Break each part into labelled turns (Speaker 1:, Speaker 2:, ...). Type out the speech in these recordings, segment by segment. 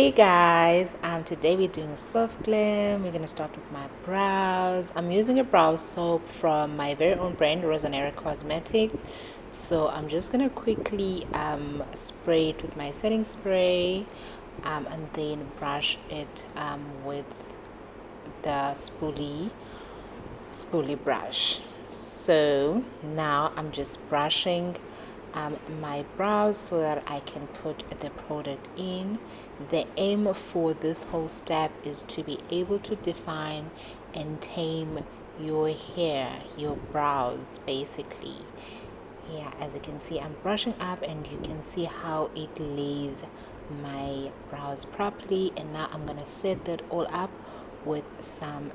Speaker 1: Hey guys, today we're doing a soft glam. We're gonna start with my brows. I'm using a brow soap from my very own brand, Rosanera Cosmetics. So I'm just gonna quickly spray it with my setting spray, and then brush it with the spoolie brush. So now I'm just brushing my brows so that I can put the product in. The aim for this whole step is to be able to define and tame your hair, your brows basically. Yeah, as you can see, I'm brushing up and you can see how it lays my brows properly. And now I'm gonna set that all up with some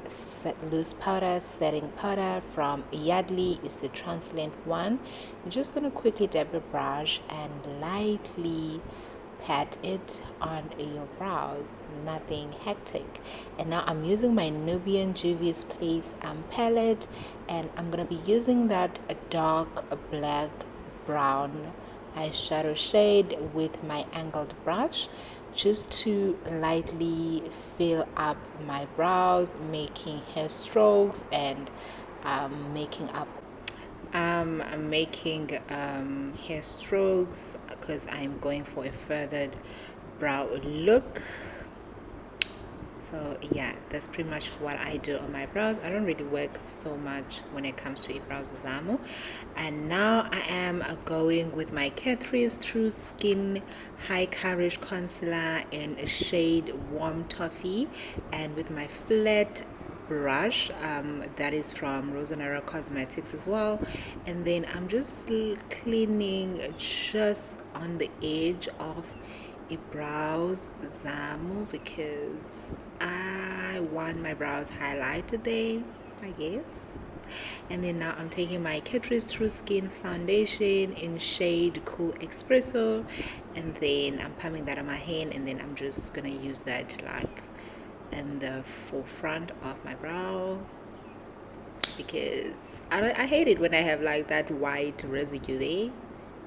Speaker 1: loose powder, setting powder from Yardley. It's the translucent one. I'm just gonna quickly dab a brush and lightly pat it on your brows, nothing hectic. And now I'm using my Nubian Juvia's Place palette, and I'm gonna be using that dark black brown eyeshadow shade with my angled brush just to lightly fill up my brows, making hair strokes and I'm making hair strokes because I'm going for a feathered brow look. So yeah, that's pretty much what I do on my brows. I don't really work so much when it comes to a brows zamo. And now I am going with my Catrice True Skin High Coverage Concealer in a shade Warm Toffee, and with my flat brush that is from Rosanera Cosmetics as well. And then I'm just cleaning just on the edge of a brows zamo because I want my brows highlighted today, I guess. And then now I'm taking my Catrice True Skin foundation in shade Cool Espresso, and then I'm pumping that on my hand, and then I'm just gonna use that like in the forefront of my brow because I hate it when I have like that white residue there.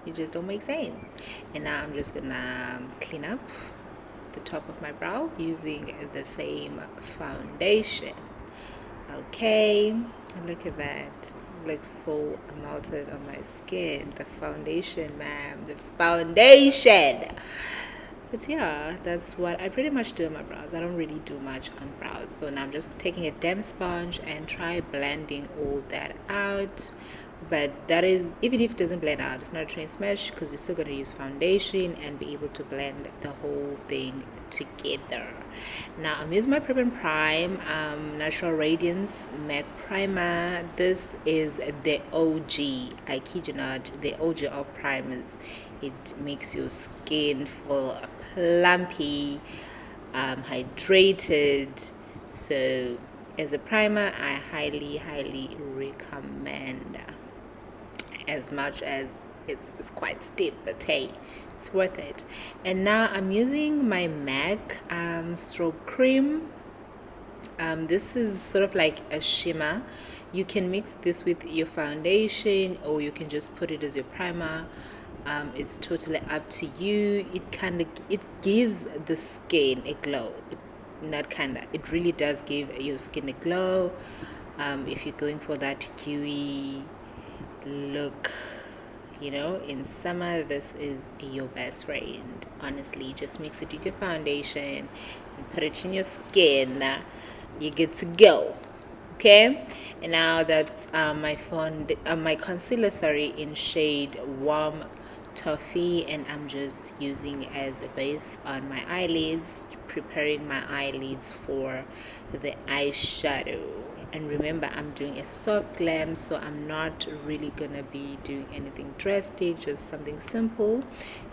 Speaker 1: It just don't make sense. And now I'm just gonna clean up the top of my brow using the same foundation. Okay, look at that. It looks so melted on my skin. The foundation, ma'am, the foundation. But yeah, that's what I pretty much do on my brows. I don't really do much on brows. So now I'm just taking a damp sponge and try blending all that out. But that is, even if it doesn't blend out, it's not a train smash because you're still going to use foundation and be able to blend the whole thing together. Now I'm using my Prep and Prime Natural Radiance Matte Primer. This is the OG, I kid you not, the OG of primers. It makes your skin feel plumpy, hydrated. So as a primer, I highly recommend, as much as it's quite steep, but hey, it's worth it. And now I'm using my MAC strobe cream. This is sort of like a shimmer. You can mix this with your foundation or you can just put it as your primer. It's totally up to you. It gives the skin a glow. It really does give your skin a glow. If you're going for that dewy look, in summer, this is your best friend. Honestly, just mix it with your foundation and put it in your skin. You get to go. Okay, and now that's my concealer, in shade Warm Toffee, and I'm just using as a base on my eyelids, preparing my eyelids for the eyeshadow. And remember, I'm doing a soft glam, so I'm not really gonna be doing anything drastic, just something simple.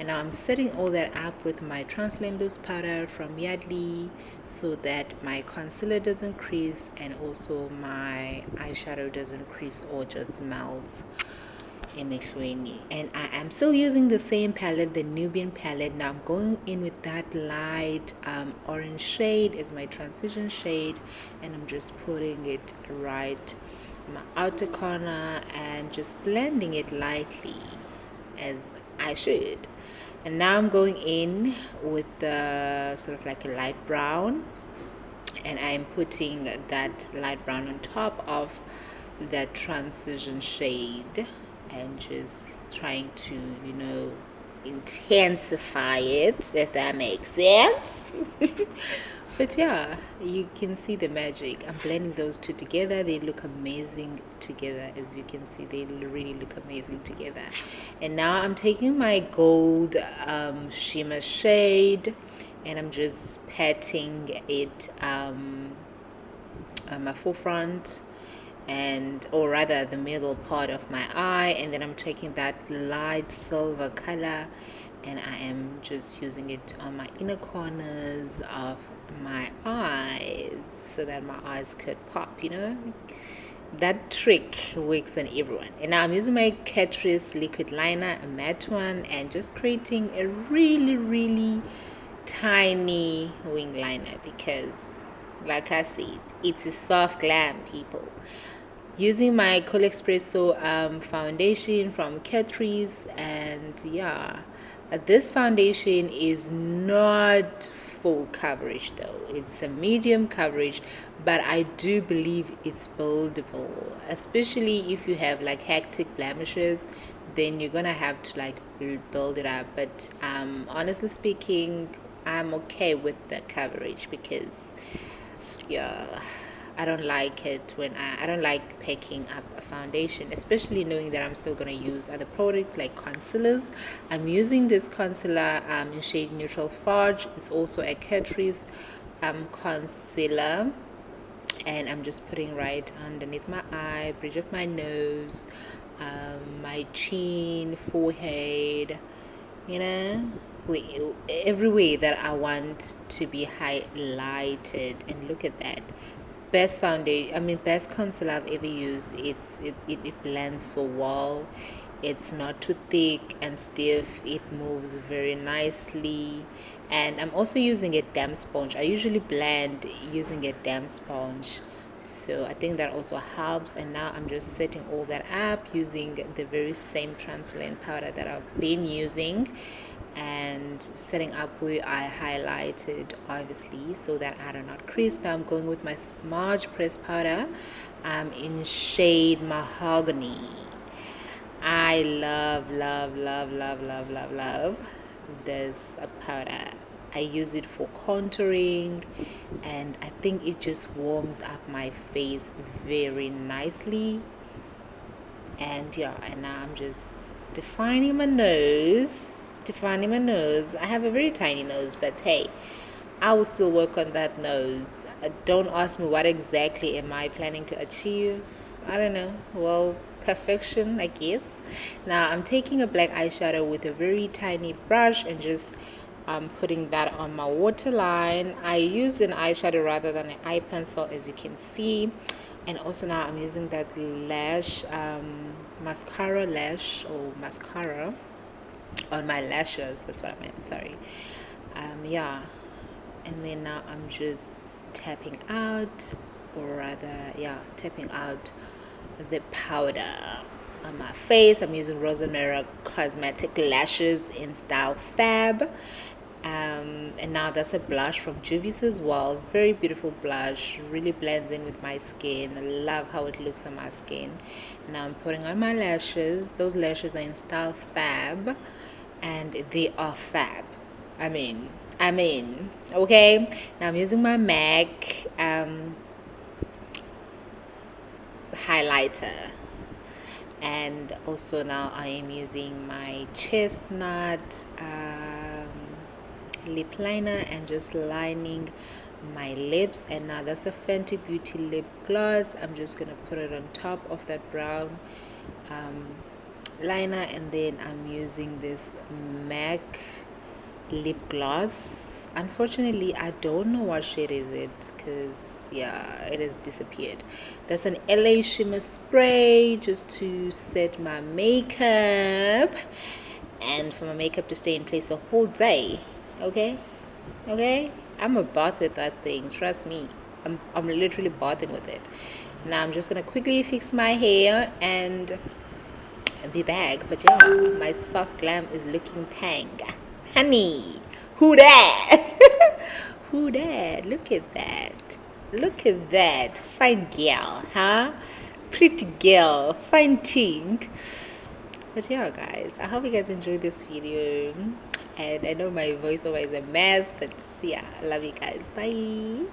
Speaker 1: And now I'm setting all that up with my translucent loose powder from Yardley so that my concealer doesn't crease and also my eyeshadow doesn't crease or just melts in the creamy. And I am still using the same palette, the Nubian palette. Now I'm going in with that light orange shade as my transition shade, and I'm just putting it right in my outer corner and just blending it lightly as I should. And now I'm going in with the sort of like a light brown, and I'm putting that light brown on top of that transition shade and just trying to, intensify it, if that makes sense. But yeah, you can see the magic. I'm blending those two together. They look amazing together. As you can see, they really look amazing together. And now I'm taking my gold shimmer shade, and I'm just patting it on my forefront, or rather the middle part of my eye, and then I'm taking that light silver color and I am just using it on my inner corners of my eyes so that my eyes could pop. That trick works on everyone. And now I'm using my Catrice liquid liner, a matte one, and just creating a really, really tiny wing liner because, like I said, it's a soft glam, people. Using my Cool Espresso foundation from Catrice, and yeah, this foundation is not full coverage though. It's a medium coverage, but I do believe it's buildable, especially if you have like hectic blemishes. Then you're gonna have to like build it up. But honestly speaking, I'm okay with the coverage because yeah, I don't like it when I don't like picking up a foundation, especially knowing that I'm still going to use other products like concealers. I'm using this concealer in shade Neutral Fudge. It's also a Catrice concealer, and I'm just putting right underneath my eye, bridge of my nose, my chin, forehead, every way that I want to be highlighted. And look at that. Best concealer I've ever used. It blends so well. It's not too thick and stiff. It moves very nicely. And I'm also using a damp sponge. I usually blend using a damp sponge, so I think that also helps. And now I'm just setting all that up using the very same translucent powder that I've been using, and setting up where I highlighted, obviously, so that I do not crease. Now I'm going with my smudge press powder in shade Mahogany. I love this powder. I use it for contouring, and I think it just warms up my face very nicely. And yeah, and now I'm just defining my nose. I have a very tiny nose, but hey, I will still work on that nose. Don't ask me what exactly am I planning to achieve. I don't know. Well, perfection, I guess. Now I'm taking a black eyeshadow with a very tiny brush and just putting that on my waterline. I use an eyeshadow rather than an eye pencil, as you can see. And also now I'm using that lash mascara on my lashes. That's what I meant, sorry. Yeah, and then now I'm just tapping out the powder on my face. I'm using Rosemary Cosmetic lashes in style Fab. And now that's a blush from Juvia's as well. Very beautiful blush, really blends in with my skin. I love how it looks on my skin. Now I'm putting on my lashes. Those lashes are in style Fab, and they are fab. I mean, okay. Now I'm using my MAC highlighter, and also now I am using my chestnut lip liner and just lining my lips. And now that's a Fenty Beauty lip gloss. I'm just gonna put it on top of that brown liner, and then I'm using this MAC lip gloss. Unfortunately, I don't know what shade is it, because yeah, it has disappeared. That's an LA shimmer spray just to set my makeup, and for my makeup to stay in place the whole day. Okay, I'm a bath with that thing, trust me. I'm literally bathing with it. Now I'm just gonna quickly fix my hair and be back. But yeah, my Soft Glam is looking tang. Honey, who that? Who that? Look at that. Look at that. Fine girl, huh? Pretty girl. Fine thing. But yeah, guys, I hope you guys enjoyed this video. And I know my voiceover is a mess, but yeah, I love you guys. Bye.